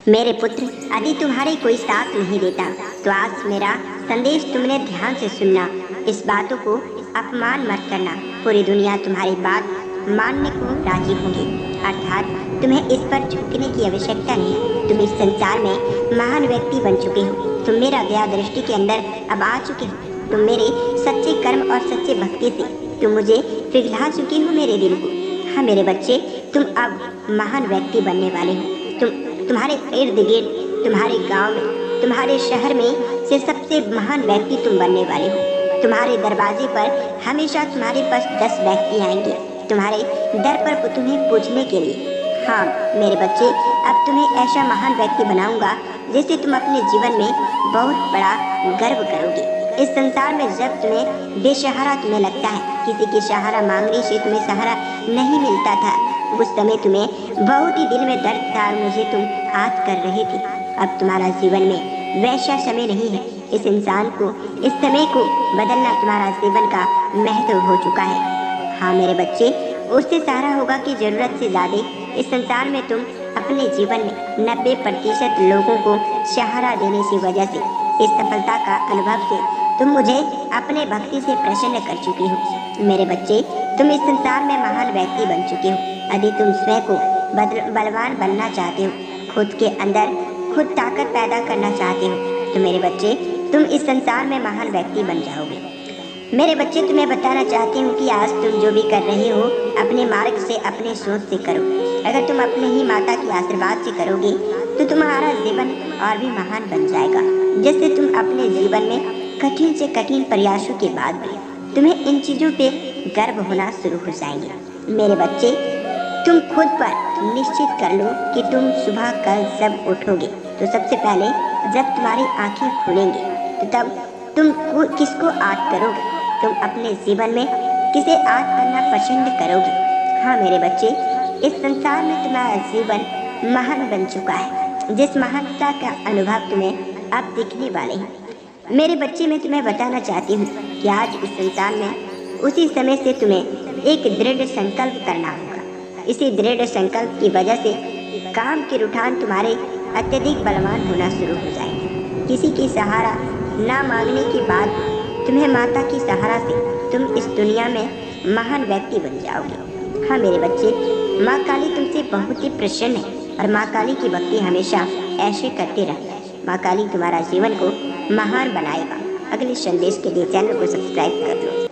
मेरे पुत्र, यदि तुम्हारे कोई साथ नहीं देता तो आज मेरा संदेश तुमने ध्यान से सुनना। इस बातों को अपमान मत करना। पूरी दुनिया तुम्हारी बात मानने को राजी होगी, अर्थात तुम्हें इस पर झुकने की आवश्यकता नहीं। तुम इस संसार में महान व्यक्ति बन चुके हो। तुम मेरा दया दृष्टि के अंदर अब आ चुके हो। तुम मेरे सच्चे कर्म और सच्चे भक्ति से तुम मुझे पिघला चुके हो मेरे दिल को। हाँ मेरे बच्चे, तुम अब महान व्यक्ति बनने वाले हो। तुम्हारे इर्द गिर्द, तुम्हारे गांव में, तुम्हारे शहर में से सबसे महान व्यक्ति तुम बनने वाले हो। तुम्हारे दरवाजे पर हमेशा तुम्हारे पास 10 व्यक्ति आएंगे तुम्हारे दर पर तुम्हें पूछने के लिए। हाँ मेरे बच्चे, अब तुम्हें ऐसा महान व्यक्ति बनाऊंगा जिससे तुम अपने जीवन में बहुत बड़ा गर्व करोगे। इस संसार में जब तुम्हें बेसहारा तुम्हें लगता है, किसी के सहारा मांगने से तुम्हें सहारा नहीं मिलता था, उस समय तुम्हें बहुत ही दिल में दर्द था और मुझे तुम याद कर रहे थे। अब तुम्हारा जीवन में वैसा समय नहीं है। इस इंसान को, इस समय को बदलना तुम्हारा जीवन का महत्व हो चुका है। हाँ मेरे बच्चे, उससे सहारा होगा कि ज़रूरत से ज़्यादा इस संसार में तुम अपने जीवन में 90% लोगों को सहारा देने की वजह से, इस सफलता का अनुभव से तुम मुझे अपने भक्ति से प्रसन्न कर चुकी हो। मेरे बच्चे, तुम इस संसार में महान व्यक्ति बन चुके हो। यदि तुम स्वयं को बलवान बनना चाहते हो, खुद के अंदर खुद ताकत पैदा करना चाहते हो, तो मेरे बच्चे तुम इस संसार में महान व्यक्ति बन जाओगे। मेरे बच्चे, तुम्हें बताना चाहती हूँ कि आज तुम जो भी कर रहे हो अपने मार्ग से, अपने सोच से करो। अगर तुम अपने ही माता के आशीर्वाद से करोगे तो तुम्हारा जीवन और भी महान बन जाएगा। जैसे तुम अपने जीवन में कठिन से कठिन प्रयासों के बाद भी तुम्हें इन चीज़ों पे गर्व होना शुरू हो जाएंगे। मेरे बच्चे, तुम खुद पर निश्चित कर लो कि तुम सुबह कल जब उठोगे तो सबसे पहले जब तुम्हारी आंखें खुलेंगी तो तब तुम किसको याद करोगे? तुम अपने जीवन में किसे याद करना पसंद करोगे? हाँ मेरे बच्चे, इस संसार में तुम्हारा जीवन महान बन चुका है, जिस महानता का अनुभव तुम्हें अब दिखने वाले हैं। मेरे बच्चे, मैं तुम्हें बताना चाहती हूँ कि आज इस संसार में उसी समय से तुम्हें एक दृढ़ संकल्प करना होगा। इसी दृढ़ संकल्प की वजह से काम के रुझान तुम्हारे अत्यधिक बलवान होना शुरू हो जाएंगे। किसी की सहारा ना मांगने के बाद तुम्हें माता की सहारा से तुम इस दुनिया में महान व्यक्ति बन जाओगे। हाँ मेरे बच्चे, माँ काली तुमसे बहुत ही प्रसन्न है और माँ काली की भक्ति हमेशा ऐसे करते रहना। माँ काली तुम्हारा जीवन को महान बनाएगा। अगले संदेश के लिए चैनल को सब्सक्राइब कर लो।